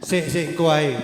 Sik engko ae.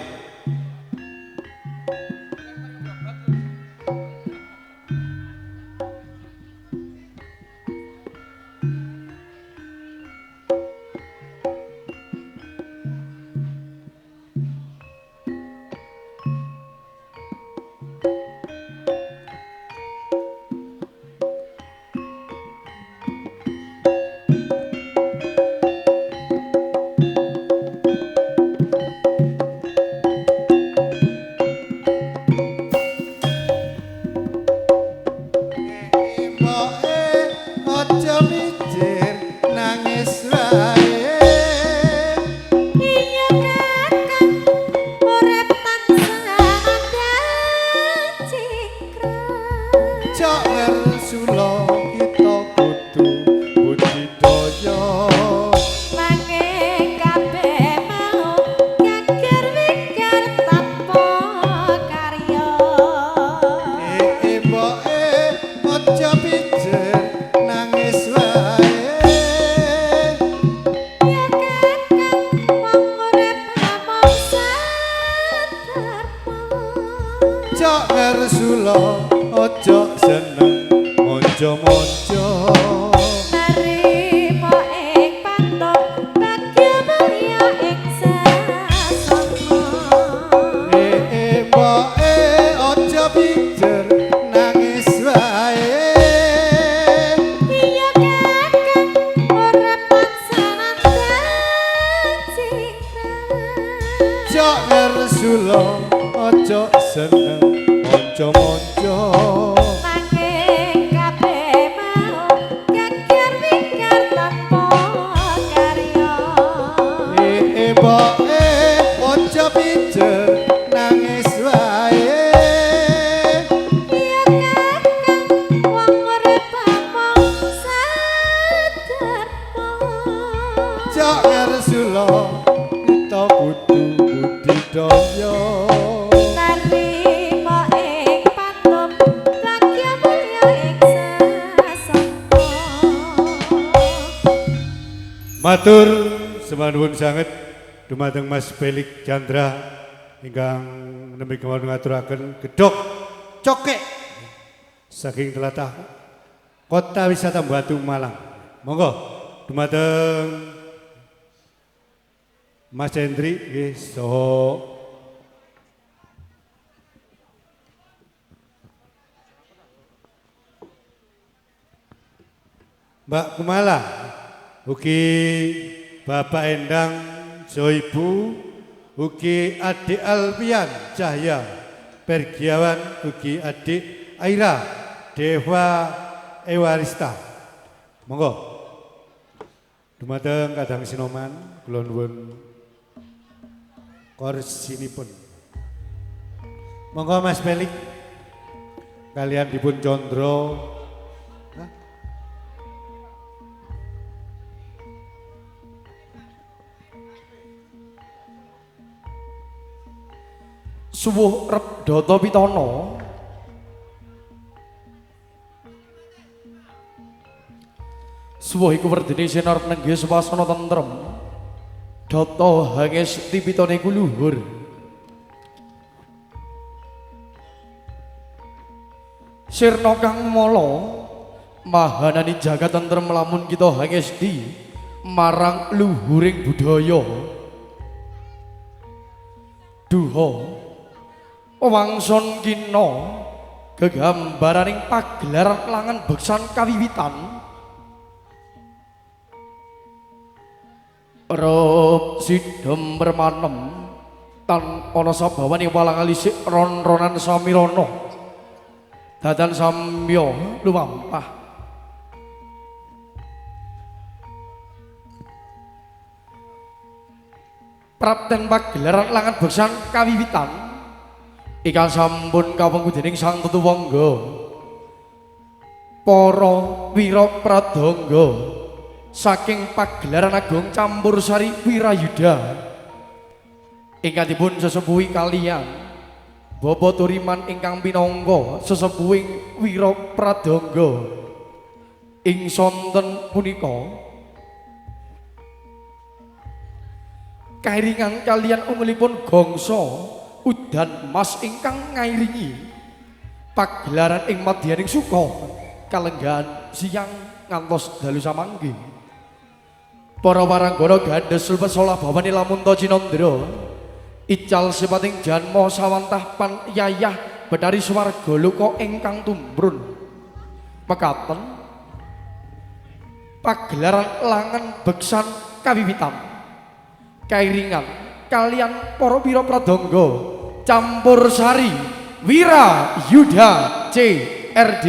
Matur semanuwun sanget dumateng Mas Belik Chandra ingkang nembe kemawon ngaturaken gedhok cokek saking tlatah Kota Wisata Batu Malang. Monggo dumateng Mas Hendri nggih saha Mbak Kumala, ugi Bapak Endang, so Ibu, ugi adik Alpian Cahya, Pergiawan, ugi adik Aira, Dewa Ewarista. Monggo, dumateng Kadang Sinoman, kula nuwun korsinipun. Monggo Mas Belik, kalian dipun condro. Suwuh Rebdata Pitana suwuh iku werdene sinar nenggih swasana tentrem Data Hangesti pitane iku luhur sirna kang mala mahanani jagat tentrem lamun kita hangesti marang luhuring budaya duha wangson kina gegambaraning pagelaran langan beksan kawiwitan Rob sidhem permanem tan ana sabawane walang alisik ron-ronan samirana dadan samya lumampah prapten pagelaran langan beksan kawiwitan ingkang sampun kawengku dening Sang Tetuwangga para wira pradangga saking pagelaran agung campursari wirayuda ingkang dipun sesepuhi kaliyan Bapak Turiman ingkang pinangka sesepuhing wira pradangga ing sonten punika kairingan kalian ungelipun gongso udan mas ingkang ngairingi pagelaran ing madyaning suka kalenggahan siang ngantos dalu samanggih. Para waranggana gandhes lepesolah bawani lamun ta cinandra ical sipating janma sawantah pan yayah betari swarga luka ingkang tumbrun mekaten pagelaran langan beksan kawiwitan kairingan kalian para pira pradangga campur sari Wira Yuda CRD.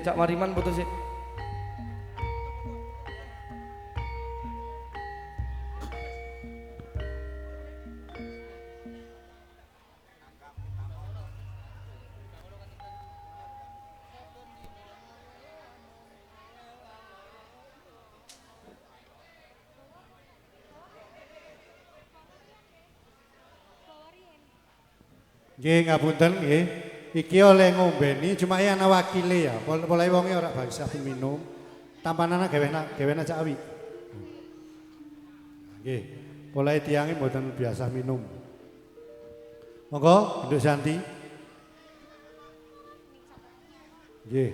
Cak Mariman putus sih. Nggih ngapunten nggih. Iki oleh ngombeni cuma ana wakile ya. Pola wonge ora bisa minum. Tampanana gawena cak awi. Nggih. Pola tiange mboten biasa minum. Monggo Nduk Santi. Nggih.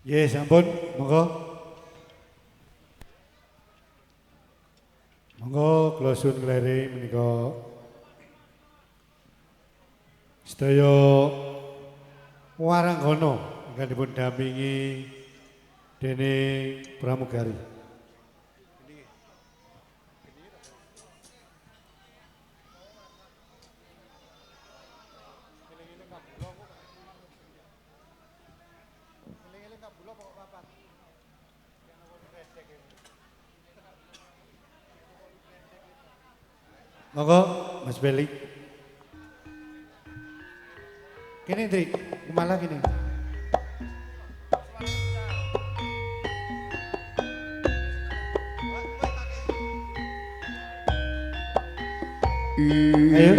Ye sampun, monggo. Monggo kula suwun klere menika sedaya waranggana ingkang dipun dampingi dening pramugari. Monggo Mas Beli. Kene Ndri, malah kene. Ayo.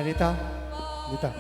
Anita, Anita.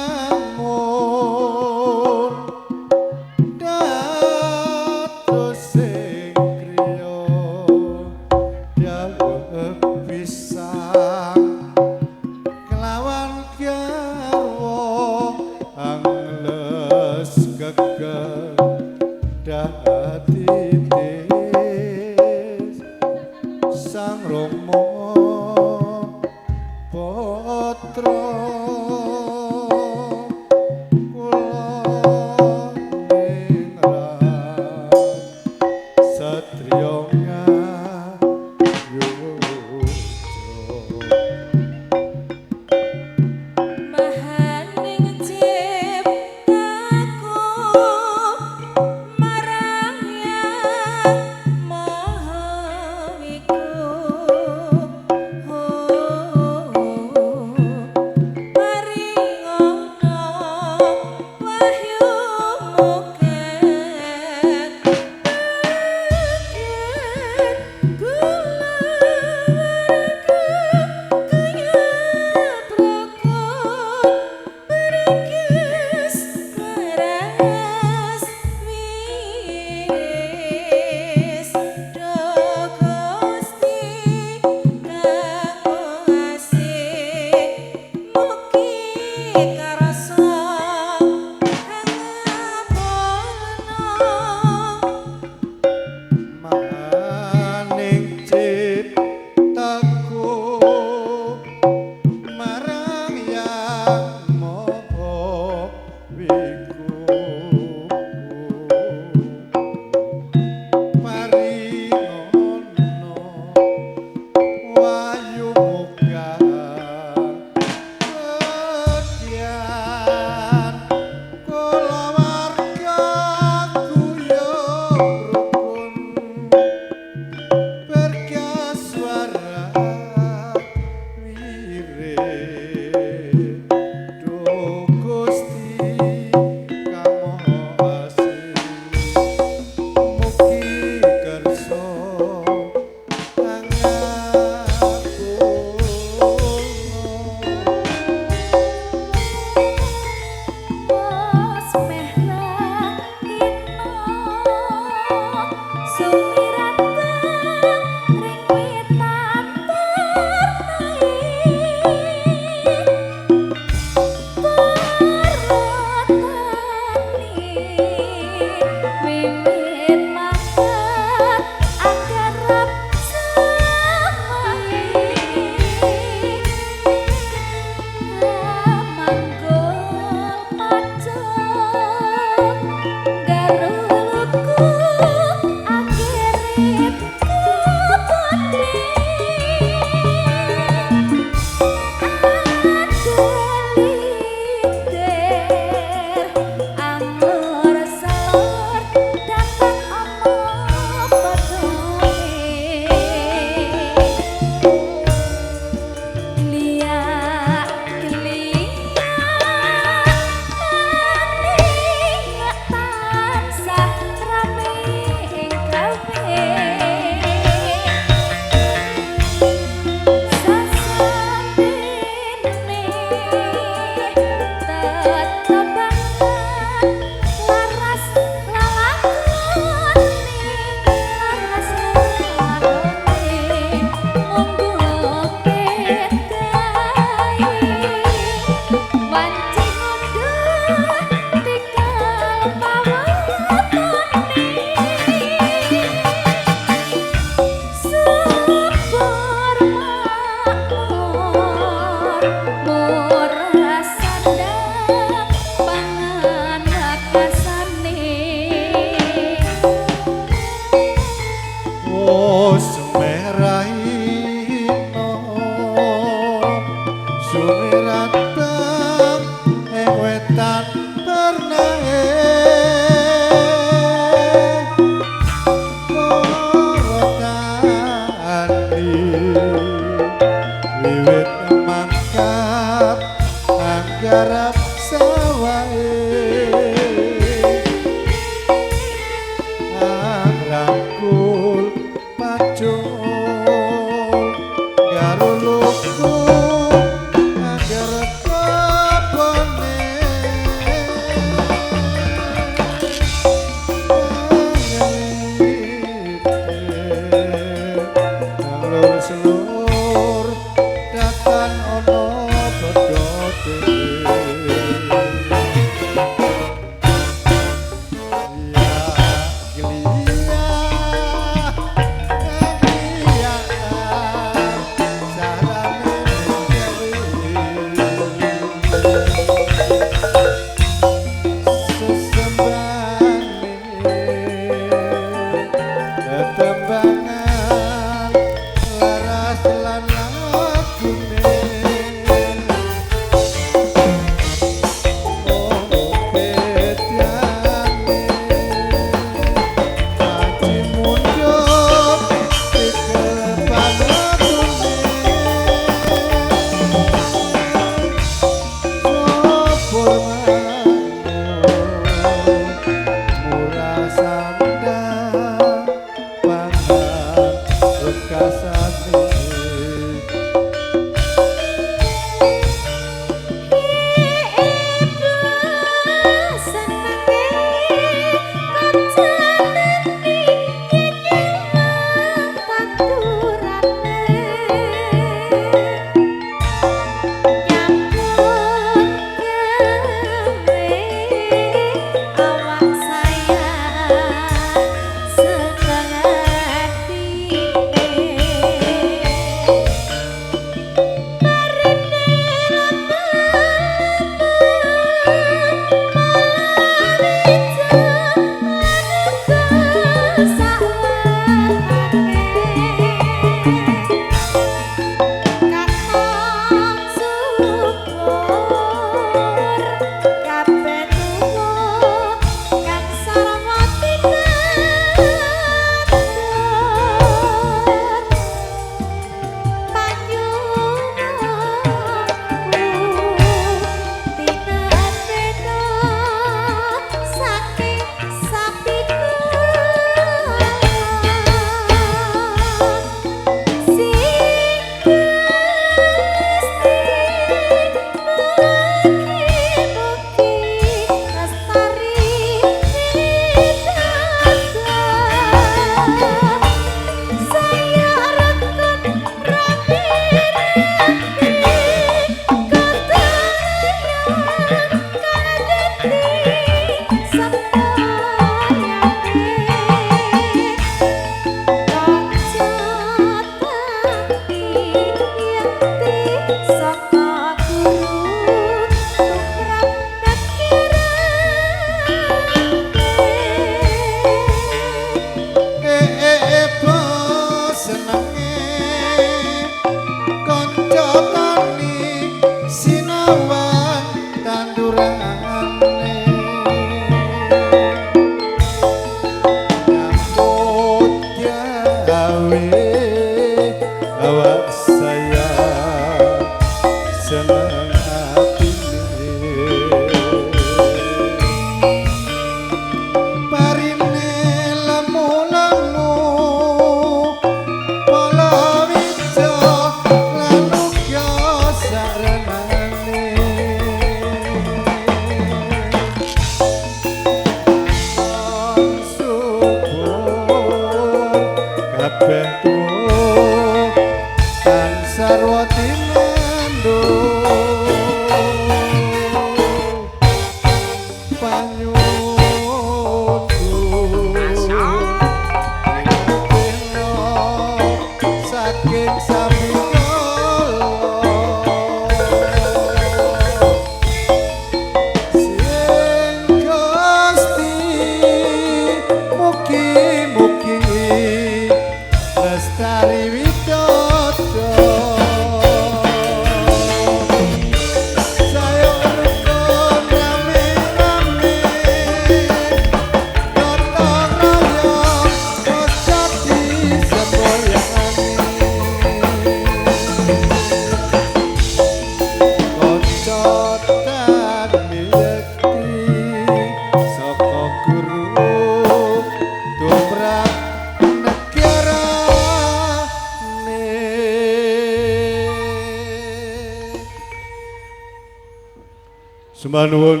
Sembah nuwun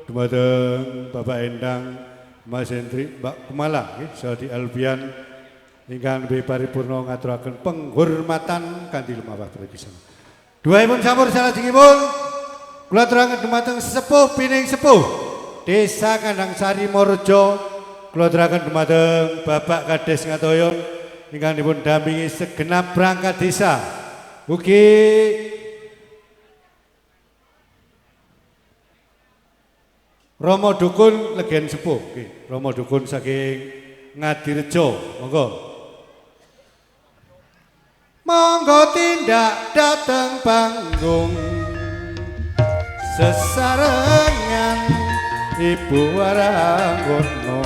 dumateng Bapak Endang, Mas Hendri, Mbak Kumala, Saudi Albian, ingkang lebih paripurna ngaturaken penghormatan kanthi lumawah pragisan. Duhaipun sampur salajengipun kula aturaken dumateng sepuh pining sepuh Desa Kandang Sari Morejo, kula aturaken dumateng Bapak Kades Ngatoyon ingkang dipun dampingi segenap perangkat desa. Ugi Romo Dukun Legen Sepuh, Romo Dukun saking Ngadirejo, monggo. Monggo tindak dateng panggung sesarengan Ibu Waranggono.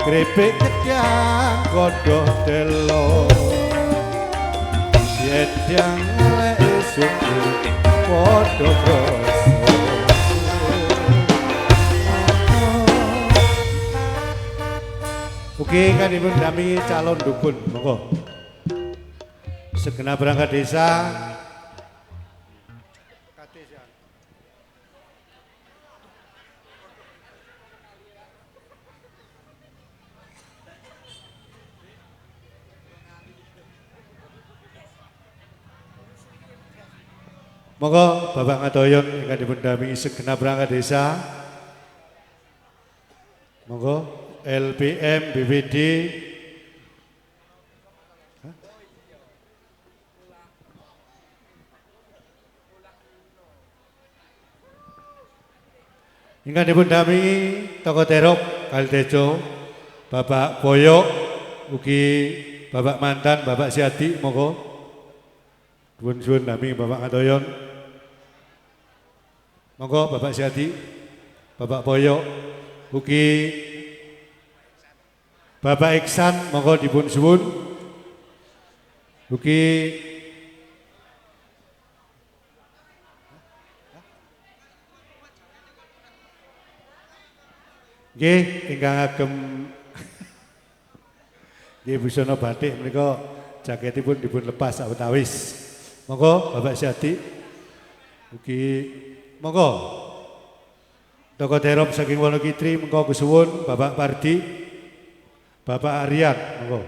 Kripik kedyang godhong telo yedyang lek suku padha krasa. Oke, kan ibu dampingi calon dukun, monggo. Segenap perangkat desa. Monggo Bapak Ngatoyon ingkang dipun dampingi segenap perangkat desa. Monggo LPM BPD. Ingkang dipun dampingi Tokoh Terop Kaltejo, Bapak Boyok, ugi Bapak Mantan, Bapak Siati, monggo. Dipun suwun dampingi Bapak Ngatoyon. Monggo Bapak Siati, Bapak Boyok, ugi Bapak Iksan, monggo dipun suwun. Ugi nggih ingkang agem nggih busana batik menika jaketipun dipun lepas sawetawis. Monggo Bapak Siati. Ugi monggo Tokoh Terop saking Wonokitri monggo kesuwun Bapak Pardi, Bapak Aryan, monggo.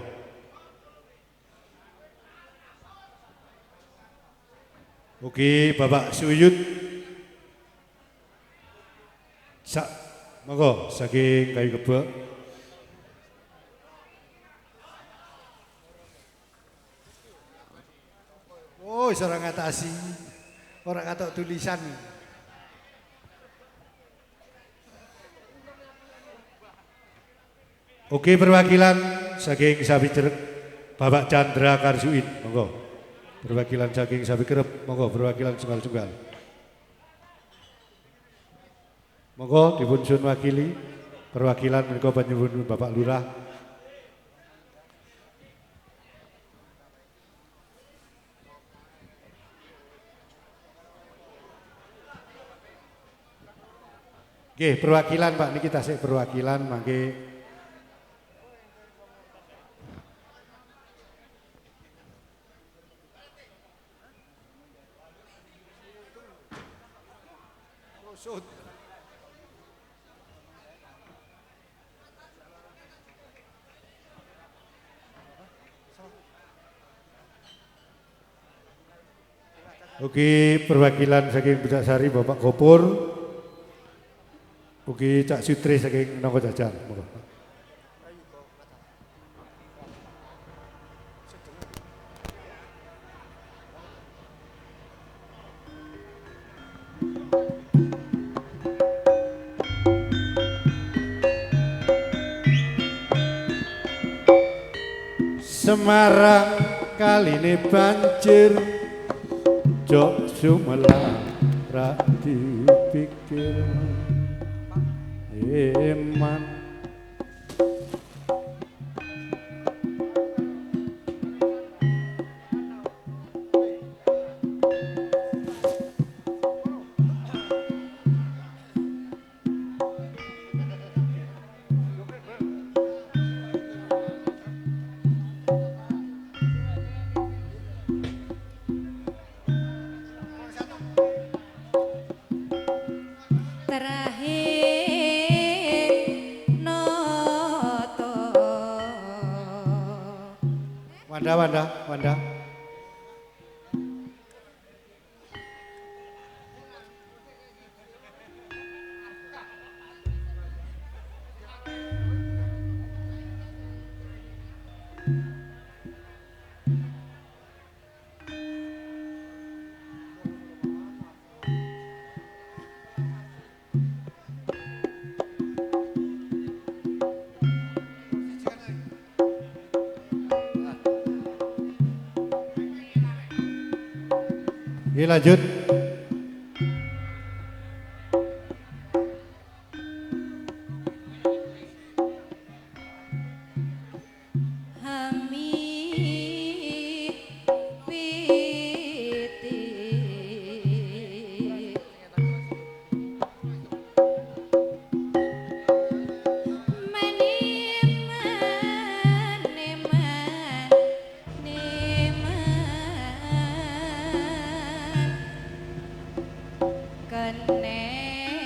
Ugi Bapak Suyut. Monggo saking Kayu Kebo. Oh, ora ngatasi. Ora ngatok tulisan. Oke, perwakilan saking Sapi Cerek Bapak Chandra Karsuin, monggo. Perwakilan saking Sapi Kerep, monggo perwakilan Sunggal-Sunggal. Monggo dipun sun wakili perwakilan menika panjenengan Bapak Lurah. Nggih, perwakilan Pak niki tasih perwakilan mangke. Ugi perwakilan saking Pucasari Bapak Gopur. Ugi Cak Sutri saking Nongko Jajar. Semarang kali ini banjir, jok sumelang ra dipikir eman. Wanda. Oke, lanjut. Hamid Piti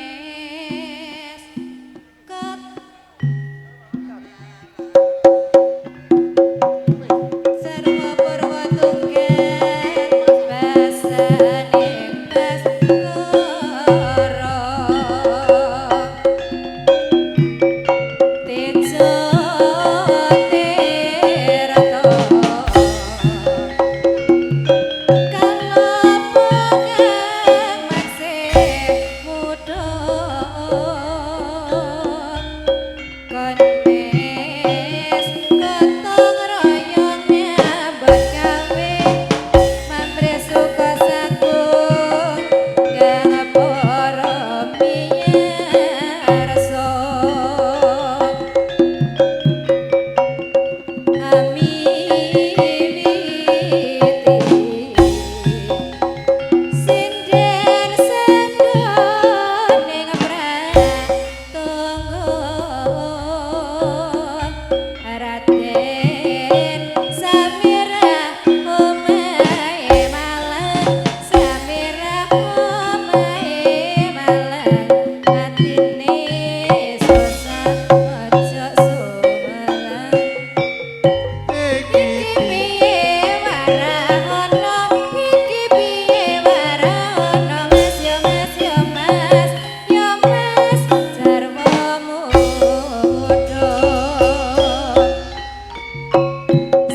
Kenes ket Sarwa Purwa Tunggen Basaning Baskara Tejo Tirta Kalapokang Maksih Muda Kenes Gotong royong nyambut gawe Mamre suka sagung Gapura miyarsa Sinden sendon ning pratunggun Raden Samirah omahe malang Samirah omahe malang atine susah aja sumelang Iki piye warahono iki piye warahono Mas yo Mas yo Mas yo Mas sarwa muda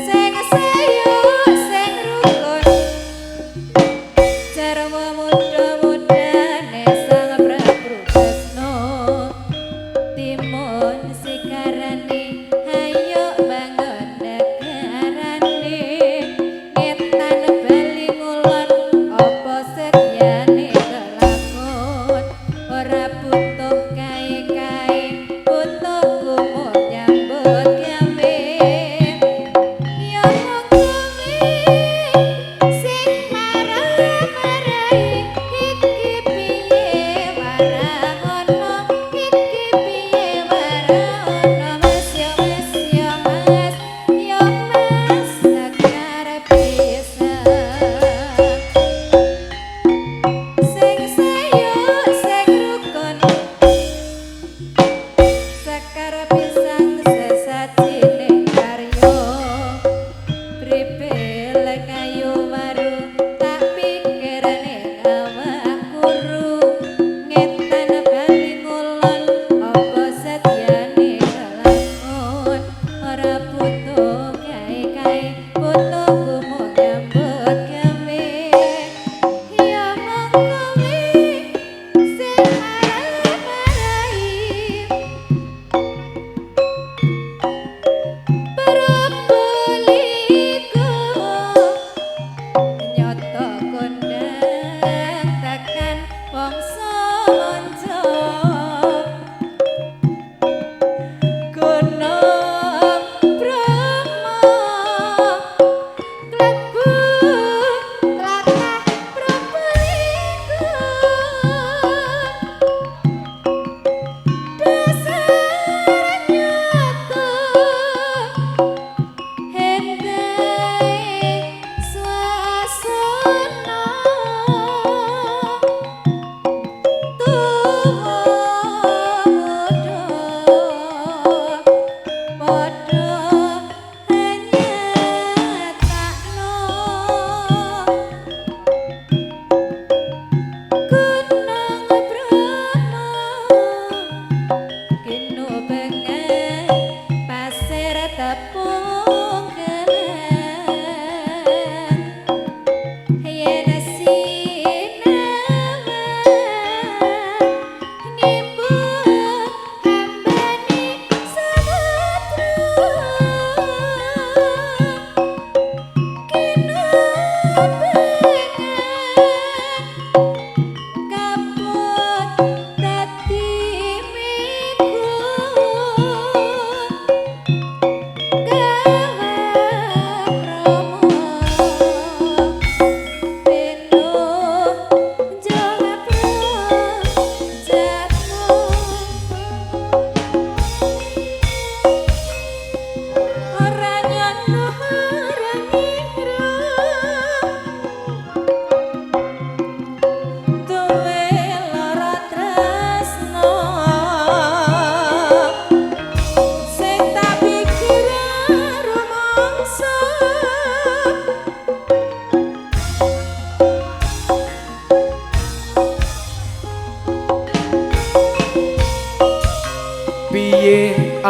Sing sayu sing rukun sarwa muda-mudane sang Prabu Tresna Timun sikarane hayo bangun negarane Ngetan bali ngulon apa setyane kelakon Ora butuh kae-kae butuh kumut nyambut gawe Ya mung kuwi sing marah-marahi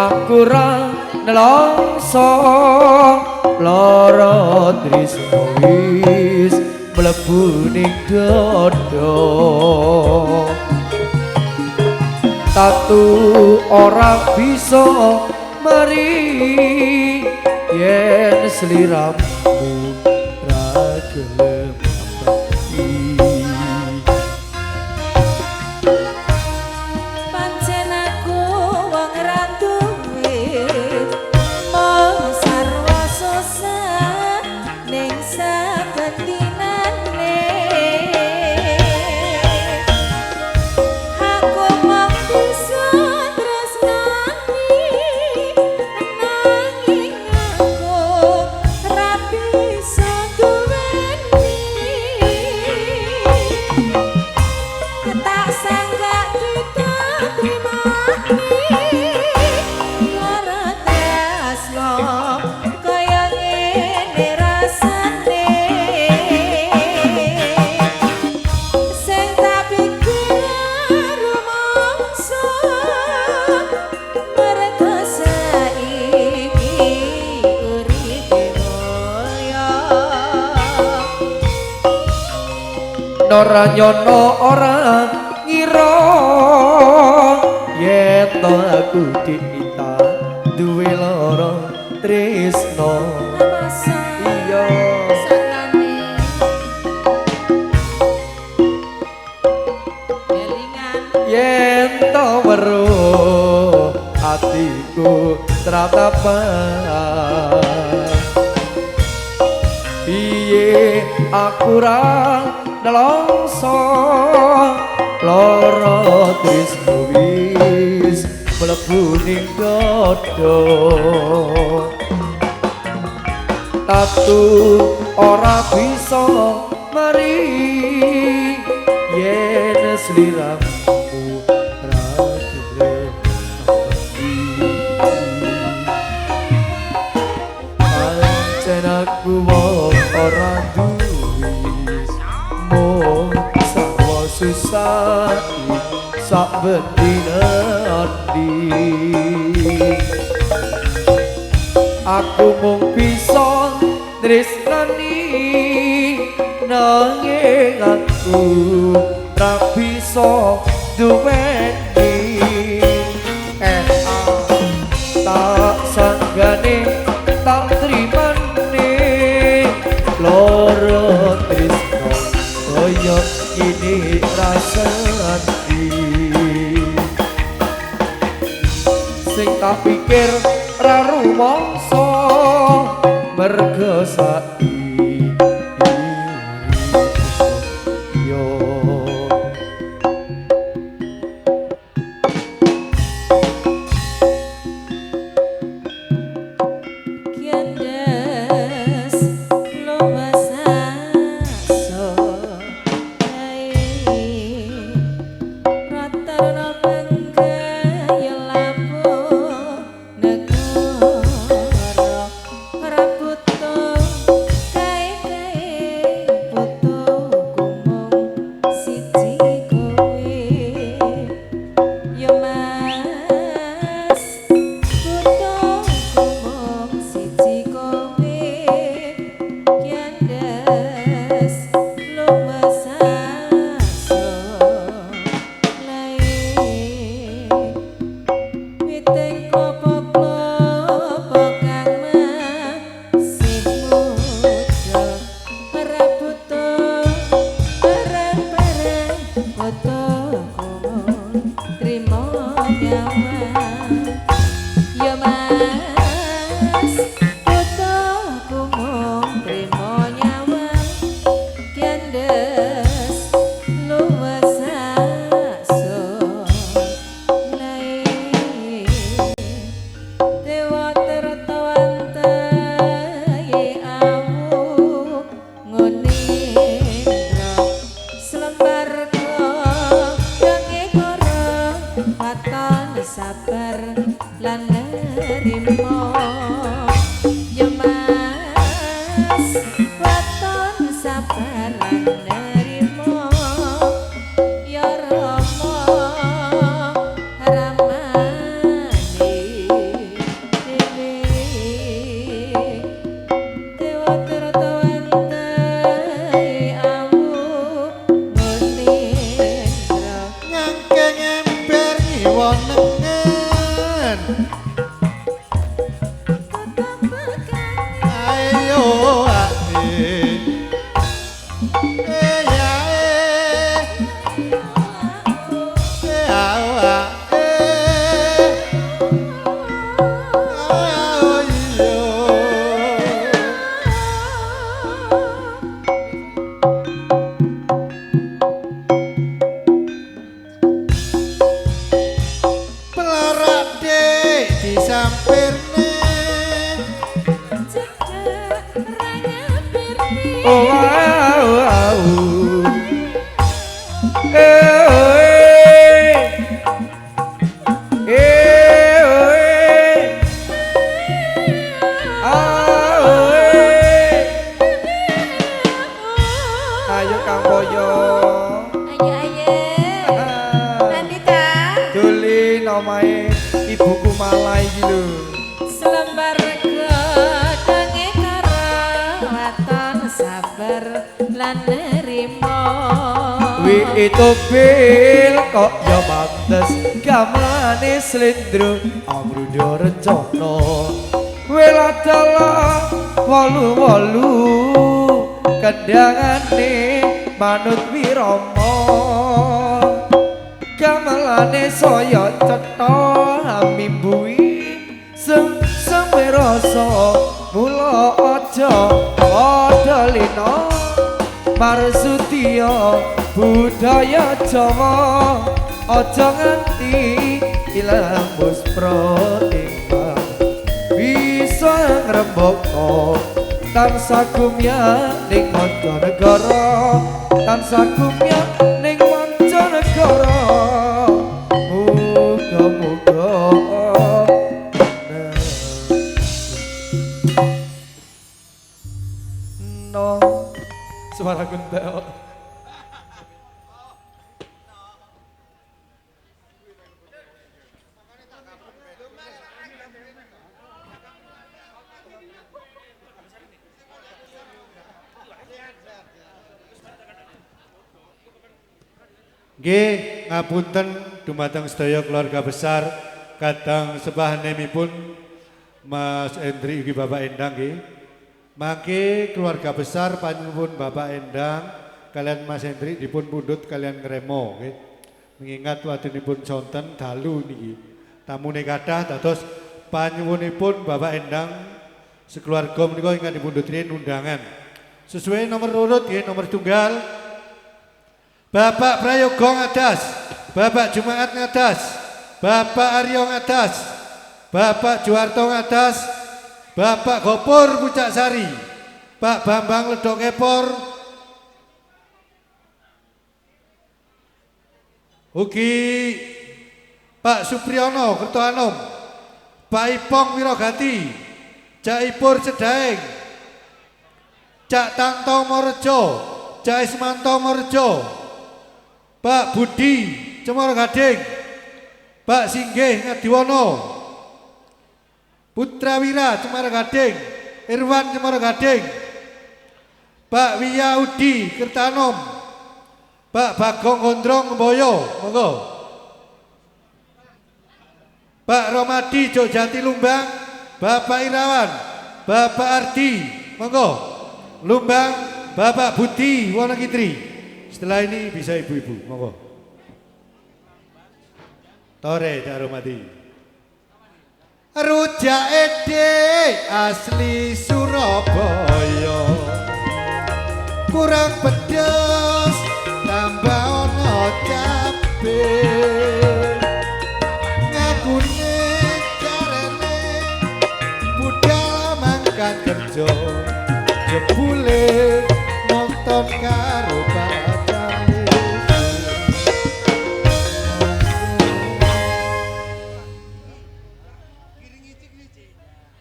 aku ra nelongso lara tresno wis mlebu ning dada tatu ora bisa mari yen sliramu ra gelem pancen aku wong ra duwe mung sarwa susah ning saben dinane aku mung bisa tresnani nanging aku ra bisa duweni tak sangka kita trimani lara tresno kaya ngene rasane sing tak pikir rumangsa merga saiki uripe mulya ora nyono ora ngira yen to aku diita duwe lara tresno masa iya sakane kelingan yen to weruh atiku tratapan piye aku ra nelongso lara tresno wis mlebu ning dada tatu ora bisa mari yen sliramu ra gelem pancen aku wong ora duwe mung sawo susah sak bendina aku mung bisa tresnani nanging aku ra bisa duweni tak sanggane tak trimane loro tresno kaya ini rasane sing tak pikir ra rumangsa merga saiki yo Kiandas lomasaso ae ratarna bangga lapo negara ora butuh Surabaya. Ayo ayo. Nandita. Duli namae ibuku malah iki lho. Selembar gedenge karo waton sabar lan nerima. Wi itu bil kok ya pantes gamane slendro amrudha rencana. Weladala wolu-wolu kendangane manut wirama. Gamelane saya cetha mimbuhi semerasa mula aja padha lina marsutya budaya Jawa aja nganti ilang muspra ingkang bisa ngrembaka tansah kumya ning mancanegara tansah kumya ning mancanegara muga-muga no suara guntel. Nggih, ngapunten dumateng sedaya keluarga besar kadang sebahanemipun Mas Endri ugi Bapak Endang nggih. Mangke keluarga besar panjenenganipun Bapak Endang kalian Mas Endri dipun pundhut kalian ngremo nggih. Mengingat wadonipun sonten dalu niki. Tamune kathah dados panjenenganipun Bapak Endang sekeluarga menika ingkang dipundhut undangan. Sesuai nomor urut nggih, nomor tunggal Bapak Prayogo ngadas, Bapak Jumaat ngadas, Bapak Aryo ngadas, Bapak Juwarto ngadas, Bapak Gopur Pucak Sari, Pak Bambang Ledok Kepor, ugi Pak Supriyono Kertoanom, Pak Ipong Wirogati, Cak Ipur Cedaeng, Cak Tanto Morejo, Cak Ismanto Morejo, Pak Budi Cemoro Gading, Pak Singgih Ngadiwono, Putra Wira Cemoro Gading, Irwan Cemoro Gading, Pak Wiyaudi Kertanom, Pak Bagong Gondrong Mboyo, monggo. Pak Romadi Jogjati Lumbang, Bapak Irawan, Bapak Ardi, monggo. Lumbang, Bapak Budi Wonogitri. Setelah ini bisa ibu-ibu, monggo. Tore Cak Romadi. Rujak ede asli Surabaya, kurang pedes tambah ono cabe, ngakune carane budal mangkat kerja jebule nonton karo pacare.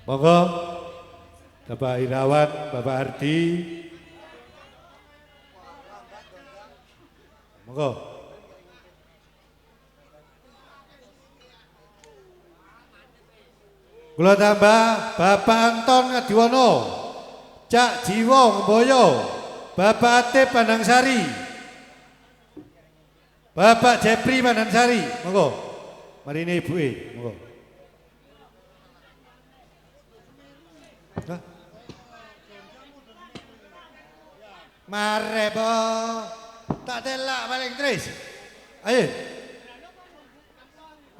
Monggo Bapak Irawan, Bapak Ardi, monggo. Kula tambah Bapak Anton Ngadiwono, Cak Jiwo Mboyo, Bapak Atip Pandangsari, Bapak Jepri Pandangsari, monggo. Mari ini ibu monggo. Mare po, tak telak paling terus. Ayo,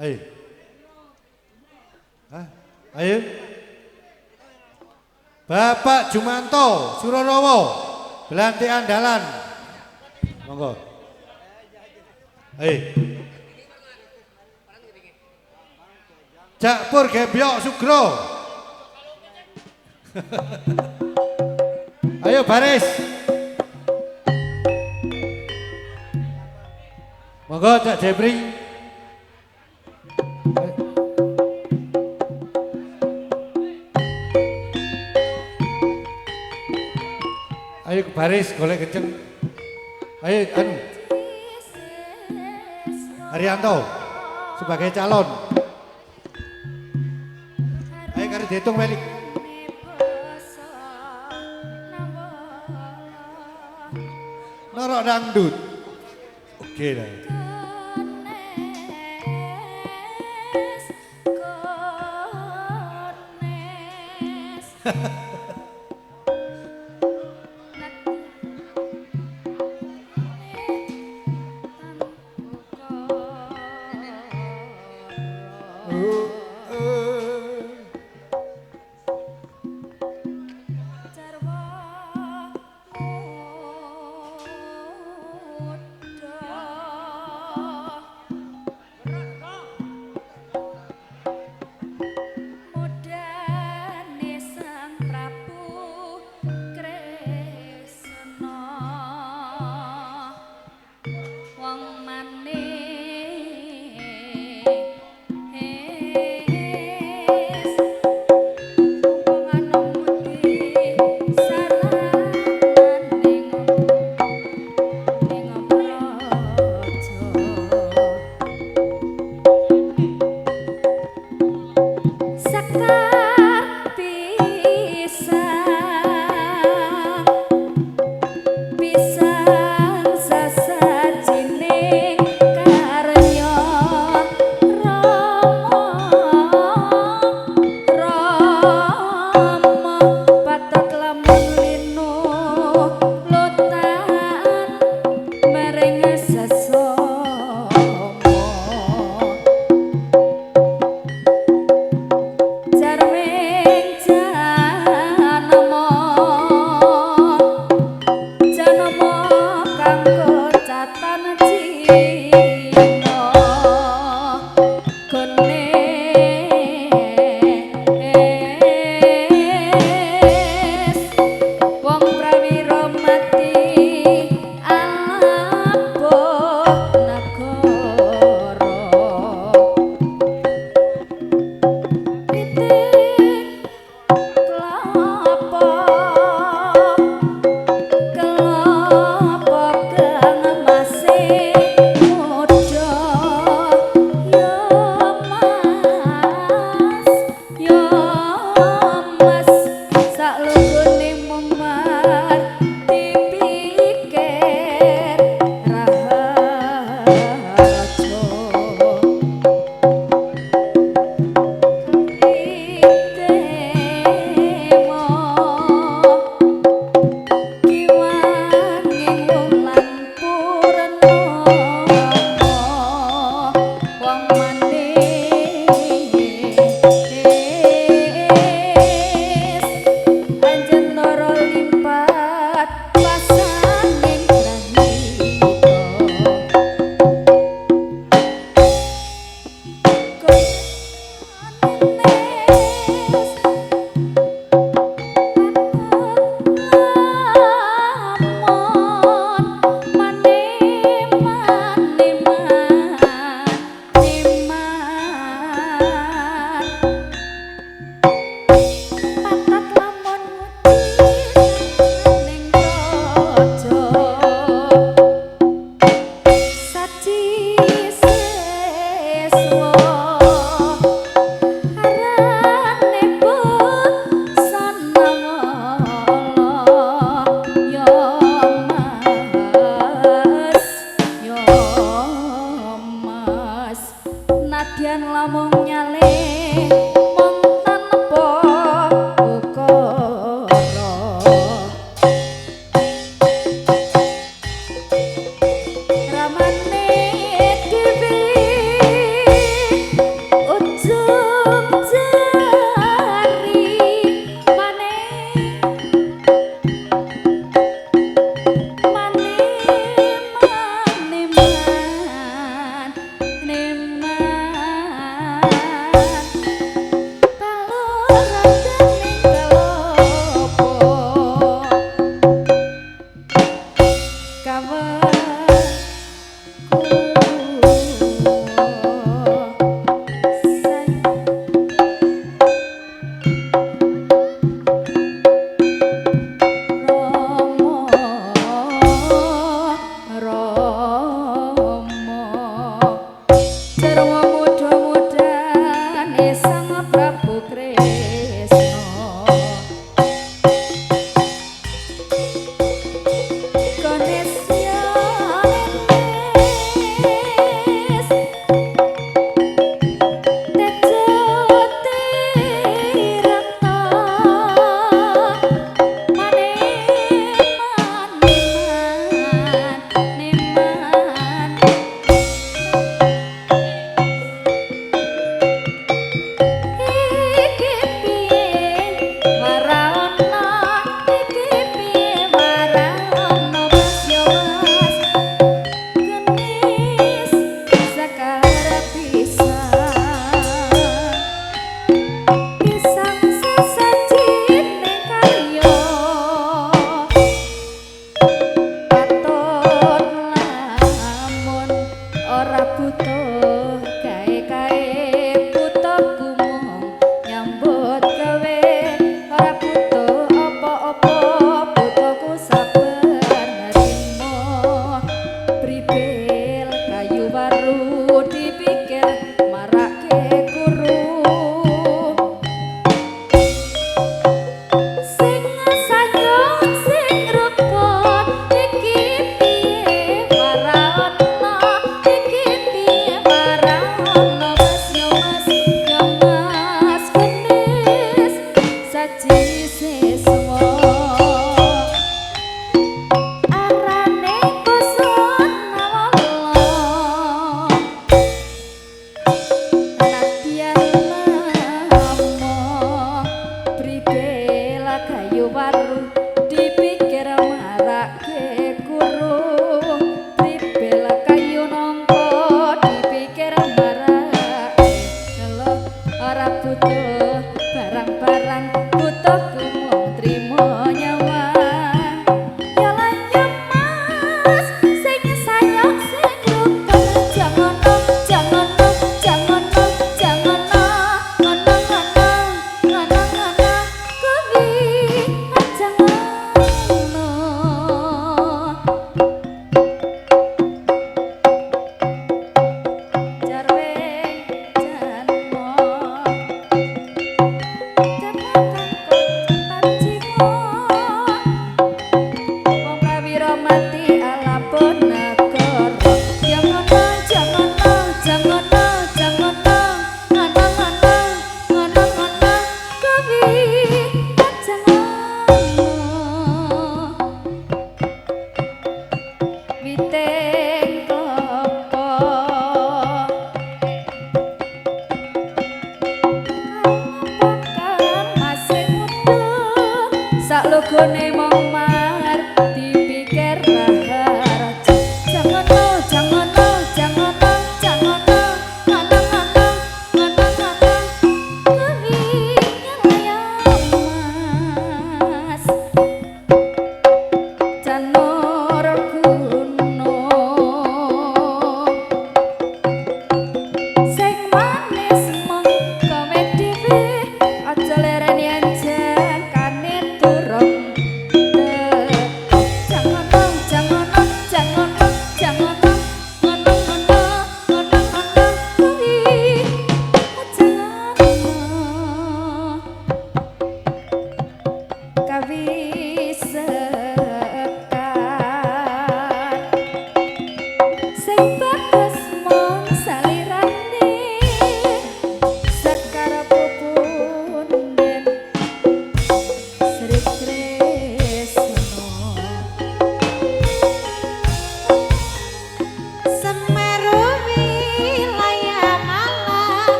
ayo, ayo. Bapak Jumanto Surorowo, Belanti Andalan, monggo. Ayo. Cak Pur Gebyok Sugro. Ayo baris. Monggo Cak Jepri. Ayo ke baris golek kenceng. Ayo, anu, Haryanto sebagai calon. Ayo kari dihitung balik. Norok dangdut. Oke dah.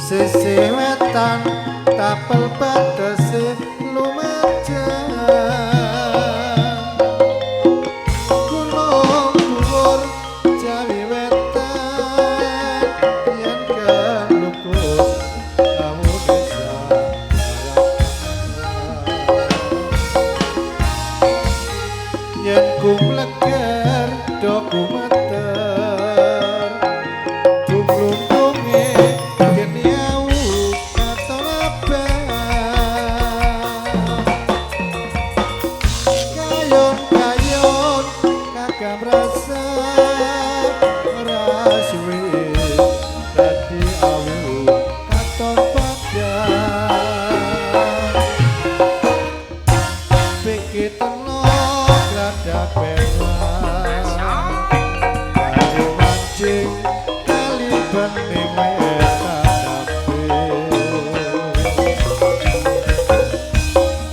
Sisi wetan tapel batese lumajang Gunung dhuwur Jawi wetan yen kelukus kamu desa yen kumleger do kumeter dumluntunge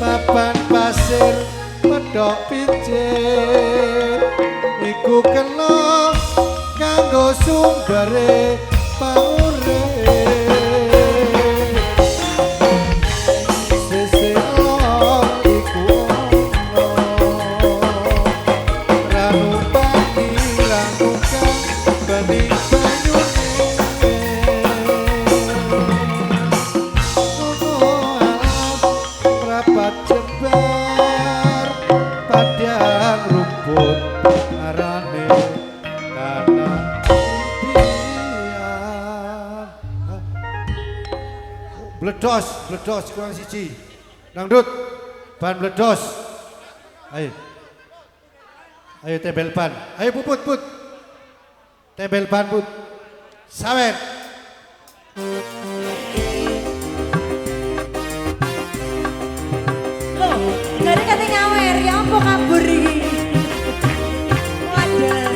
papan pasir pedhok pincir iku kena kanggo sumbere paurip sisi lor iku ono ranu pagi ranukan bening jebar padang rumput arane tanah impian bledos kurang siji dangdut ban bledos ayo tembel ban ayo puput tembel ban put sawer Dari kata ngawer, ya apa kabur ini? Waduh.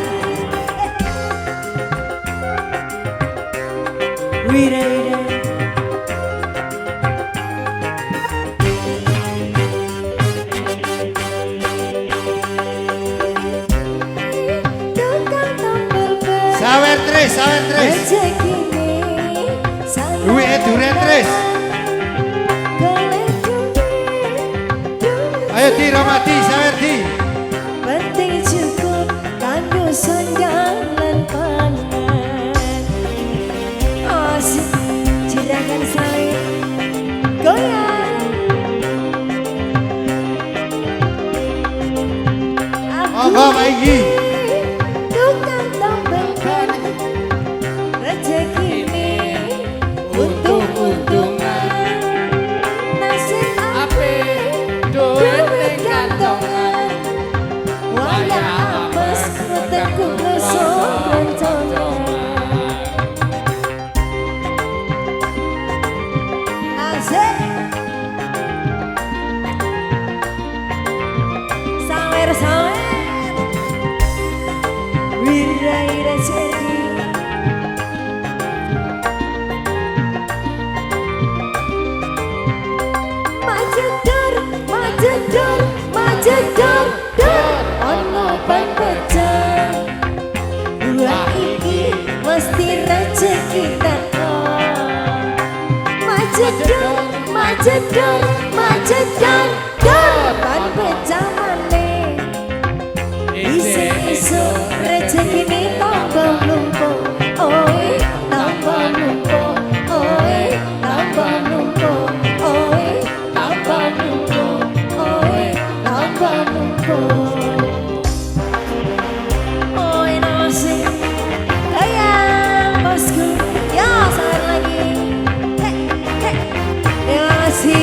Wira. Sawer tres. Duwe duren tres. Sawerdi Ramadi, Sawerdi. Penting cukup kanggo sandang pangan. Asik jerakan sawit goyang. Monggo Maiki. Tukang tambahkan rezeki ini untung-untungan. Nasib ape duit kantongan. Wayah apes meteku lesok rentongan. Asik sawer-sawer wirai rezeki. Majedor, majedor, majedor, dor ono ban pecah. Dua iki mesti rezeki teko. Majedor, majedor, majedor, dor ban pecah maneh. Iso-iso rezeki ini tambah numpuk. Oi, tambah numpuk. Oi, tambah numpuk. Oi, tambah numpuk. Oi, tambah numpuk. Oi, nasi ayam bosku. Ya, sabar lagi. Hei, hei. Ya, nasi.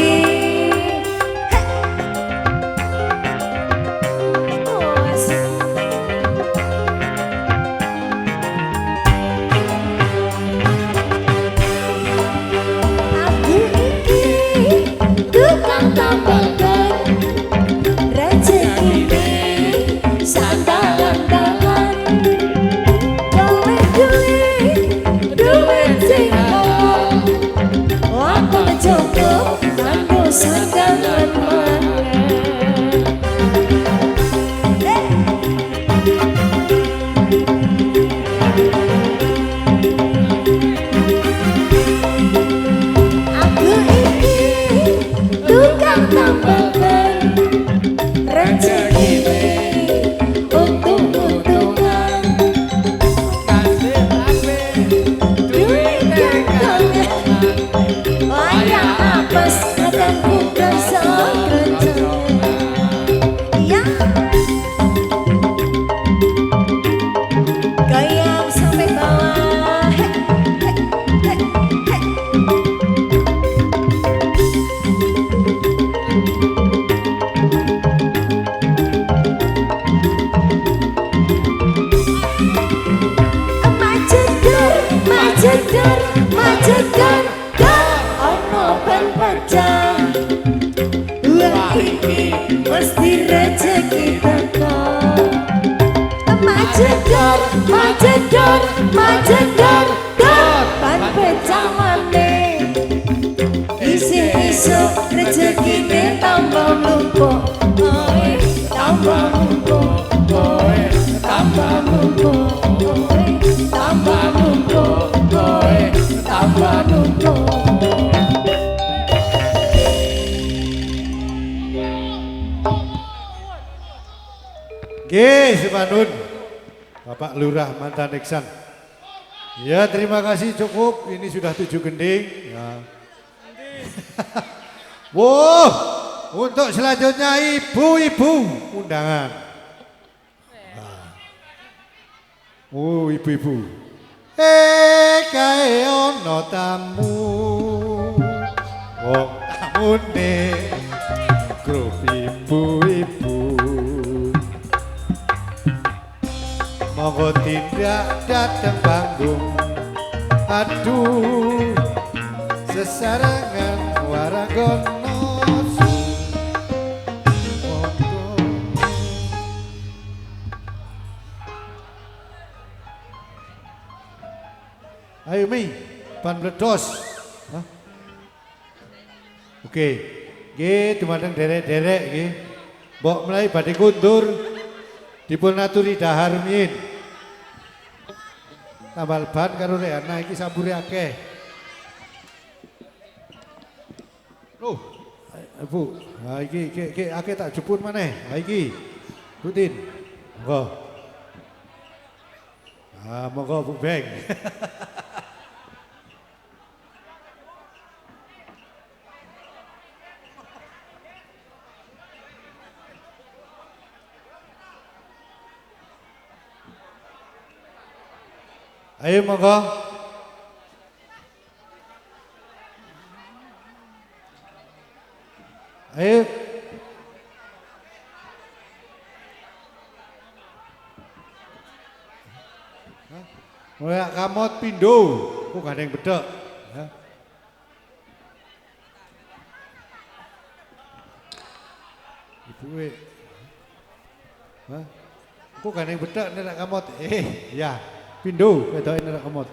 Hei. Oh, asik. Aku iki tukang tambahkan rezeki ini sandalan-sandalan. Duit sing halal, apa cukup kanggo sandalan mangan. Aku iki tukang tambahkan rezeki ini untung-untungan. Duit kantongan, wayah apes meteku lesok rentongan. Ya, goyang sampai bawah. Hei, hei, hei, hei. Majedor, majedor, majedor, dor ono ban pecah. Wah iki mesti rezeki teko. Majedor, majedor, majedor, dor ban pecah maneh. Iso rezeki ini tambah numpuk. Oi, tambah numpuk. Oi, tambah numpuk. Oi, tambah numpuk. Oi, tambah numpuk. Nggih, Simanun. Bapak Lurah mantan Iksan. Ya, terima kasih cukup. Ini sudah 7 gending. Ya. Wow, untuk selanjutnya ibu-ibu undangan. Oh, ibu-ibu. Kae ono tamu. Wong tamune grup ibu-ibu. Monggo tidak datang panggung. Aduh, sesarengan waragono. Ayo Mi, pan meledos. Hah? Oke, nggih dumateng derek-derek nggih. Mbok mulai badhe kundur dipun aturi dahar min. Tambal ban karo Reana iki sampure akeh. Bu, ha iki ake tak jupun maneh. Ha iki. Rutin. Monggo. Ah, monggo Bu Beng. Ayo monggo. Ayo. Mulai kamot pindo, kok gak ada yang bedek. Ya. Ibu Hah? Kok gak ada yang bedek nek kamot? Ya, pindo kedoke nek kamot.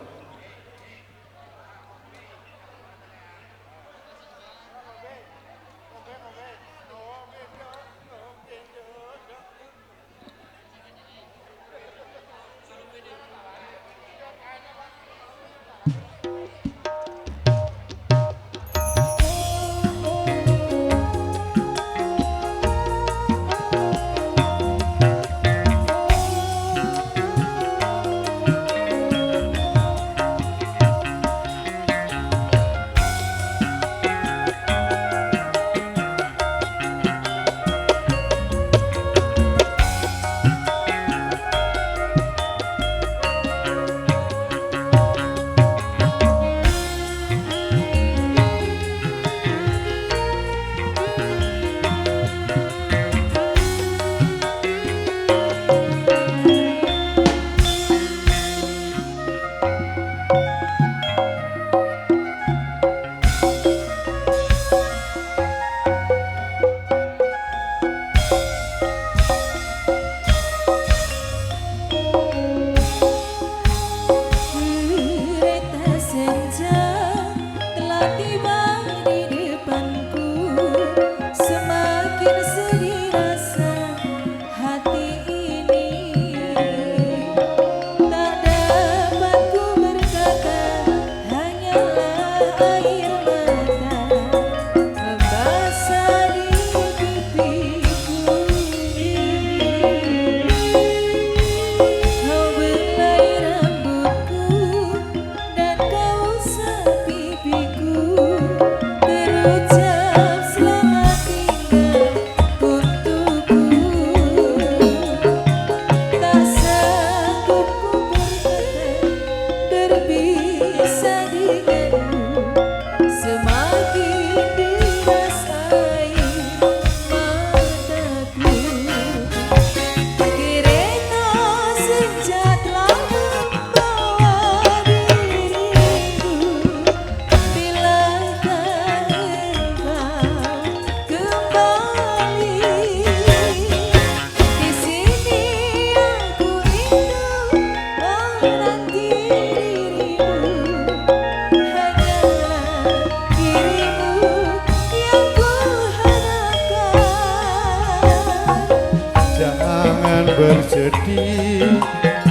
bersedih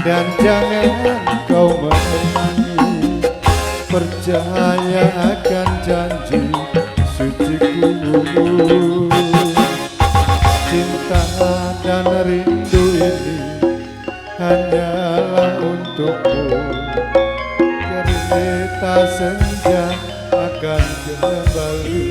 dan jangan kau menangis. Percaya akan janji suciku, cinta dan rindu ini hanyalah untukmu. Cerita senja akan kembali.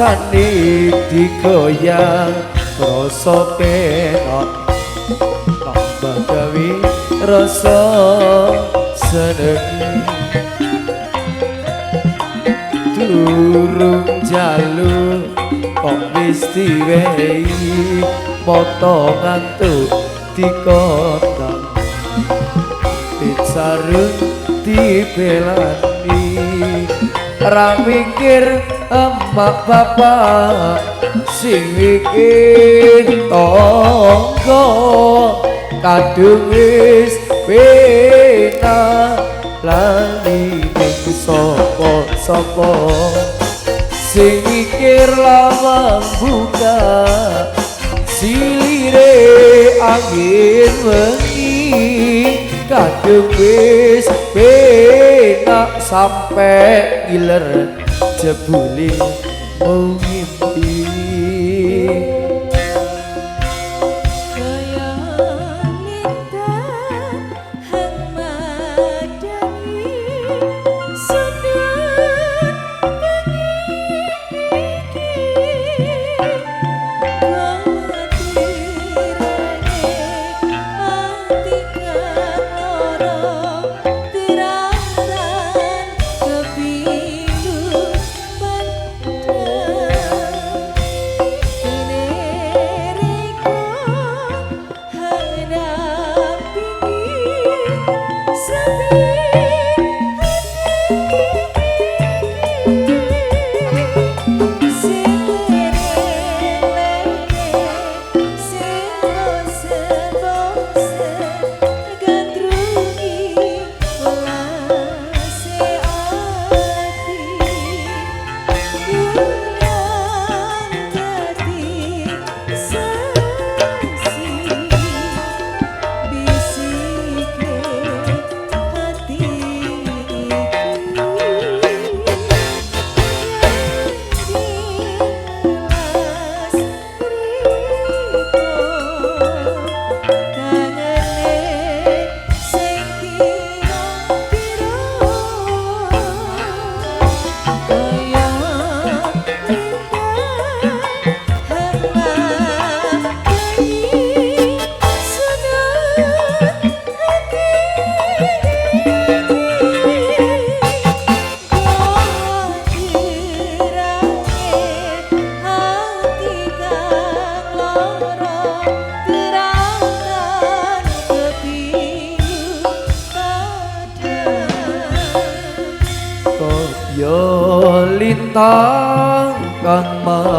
rasane digoyang rasa penak tambah gawe rasa seneng durung jaluk kok wis diwehi potongan tuh dikotang sarung dibelani ra mikir emak bapak sing mikir tangga kadung wis penak lali ning sapa sing mikir lawang buka silire angin wengi kadung wis penak sampe giler jebule mau ngimpi kaya lintan hang madani sudut iki lintang kang madangi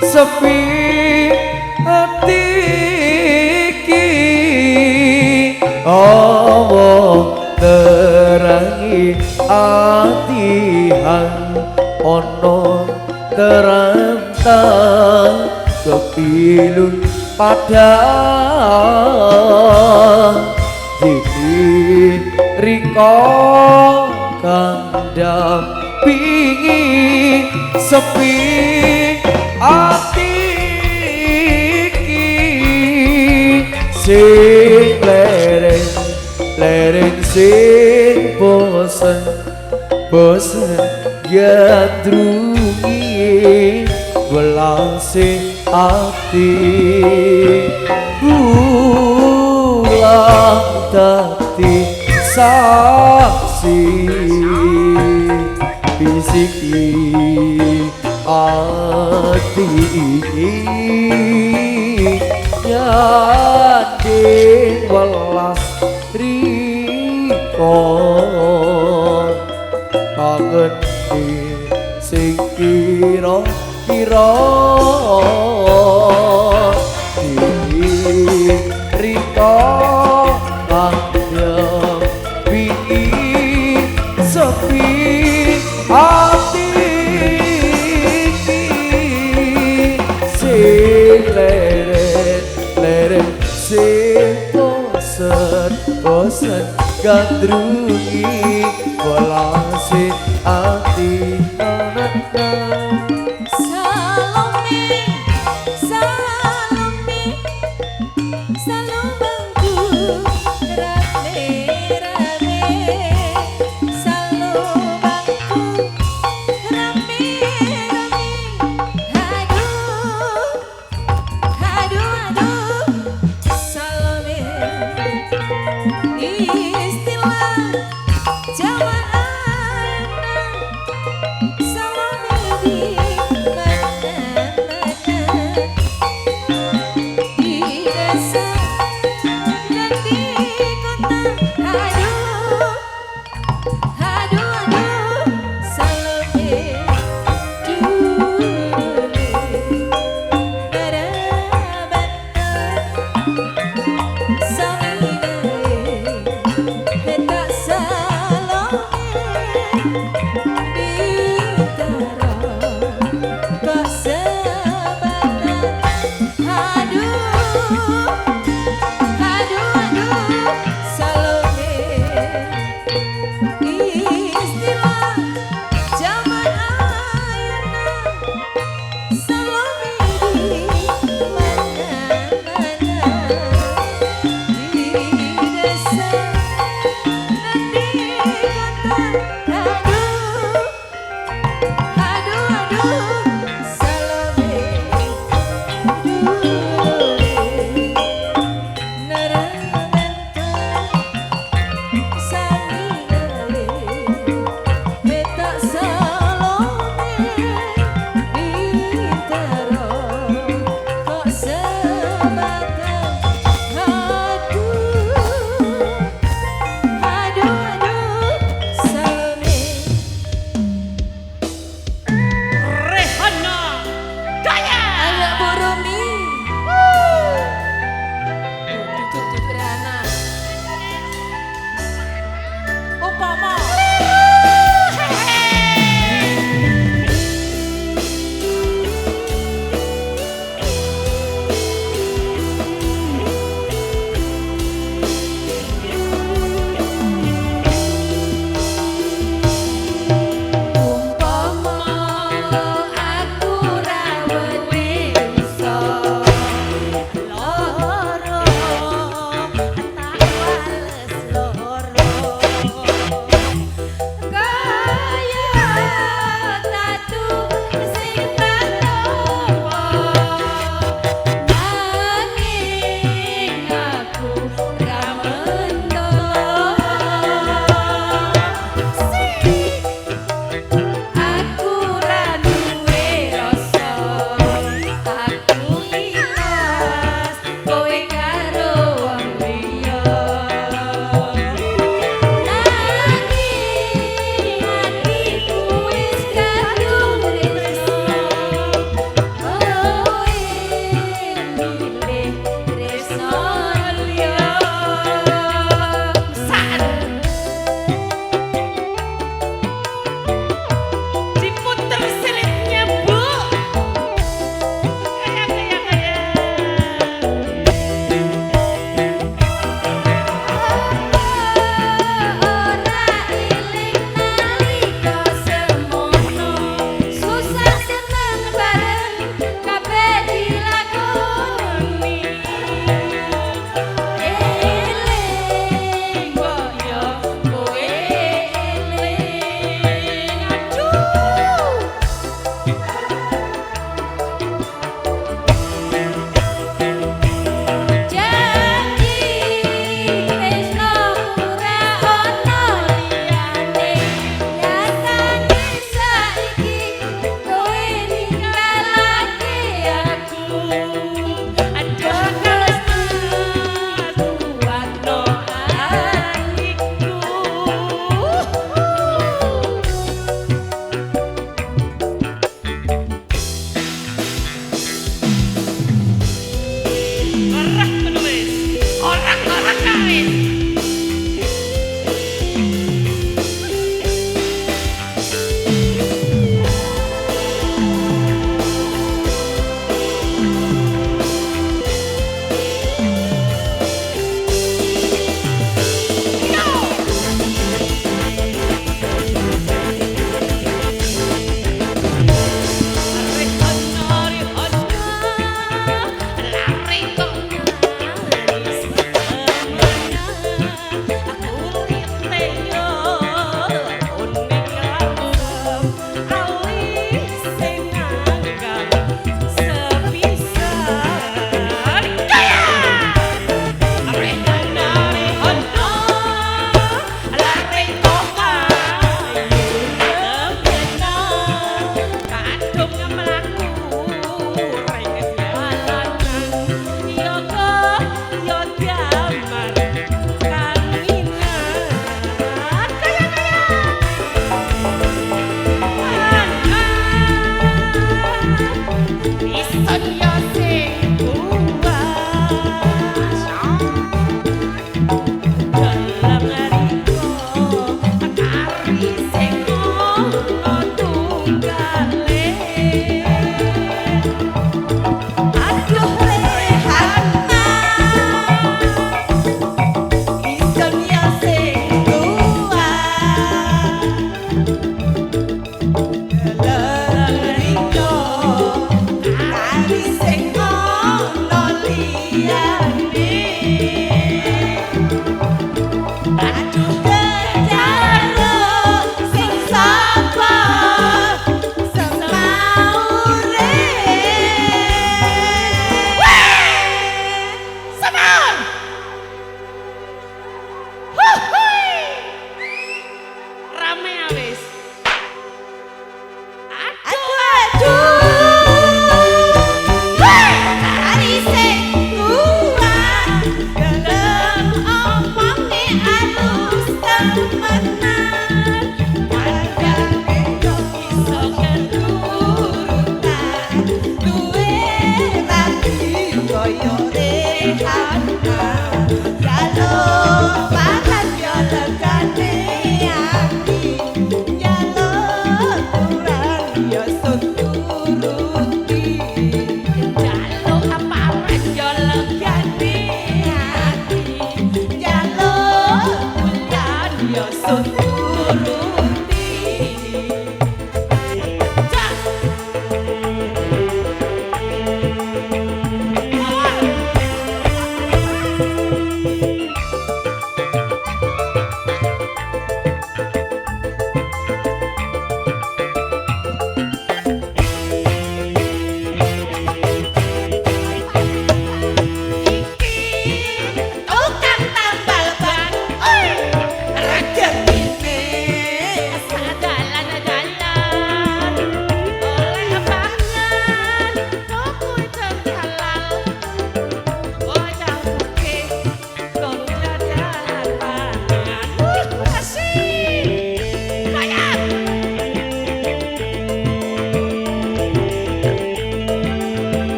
sepi hati iki omong terangi ati hang ono terantang kepilun padang jadi riko kandang pingi sepi ati iki sing lereng sing bosen gadrungi welase ati ulang dadi saksi bisiki ati nyade welas riko kangen sing kira-kira riko mandang wingi sepi ati iki sing leren sing bosen gandrungi welase ati Salome, Salome, Salomangku rame-rame, Salomangku rame-rame.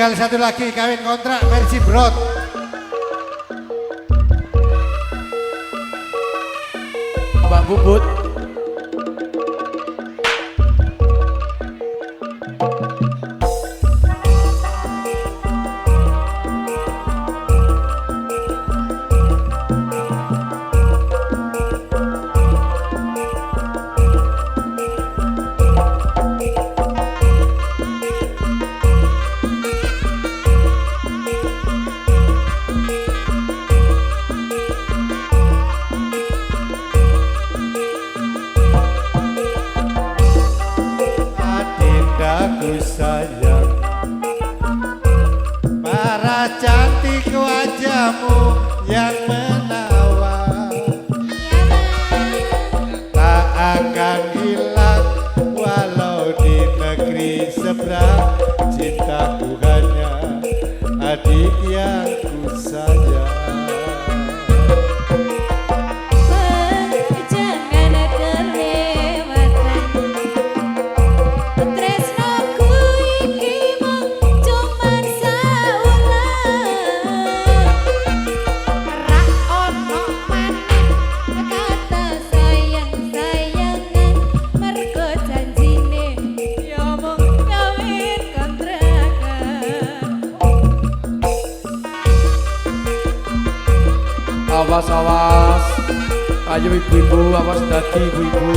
tinggal satu lagi kawin kontrak versi Brot. Mbak Bubut. Adindaku sayang, para cantik wajahmu yang menawan tak akan hilang walau di negeri seberang. Cintaku hanya adik yang ku sayang. Jangan kelewatan tresnoku iki mung cuman saulan. Rak ono maneh kata sayang-sayangan, mergo janjine ya mung kawin kontrakan. Awas awas, ayo ibu-ibu, awas dadi ibu-ibu.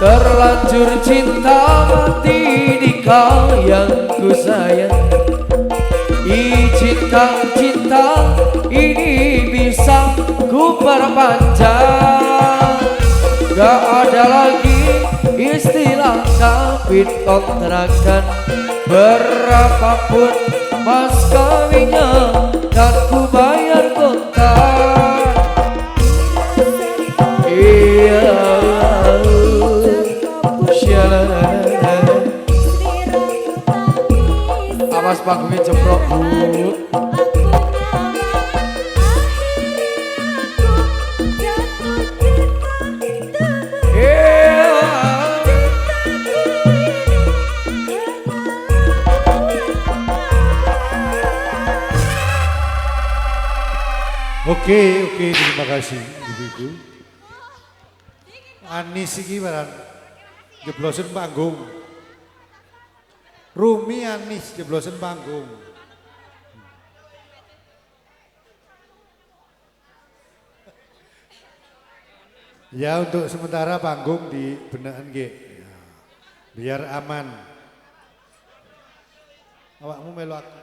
Terlanjur cinta mati di kau yang ku sayang. Izinkan cinta ini bisa ku perpanjang. Gak ada lagi istilah kawin kontrakan. Berapapun mas kawinnya kan ku bayar kontak. Iya. Awas panggungnya jeprok bu. Oke, terima kasih ibu-ibu. Anis iki barang jeblosen panggung. Rumi Anis jeblosen panggung. Ya untuk sementara panggung di beneran G. Biar aman. Awakmu melu aku.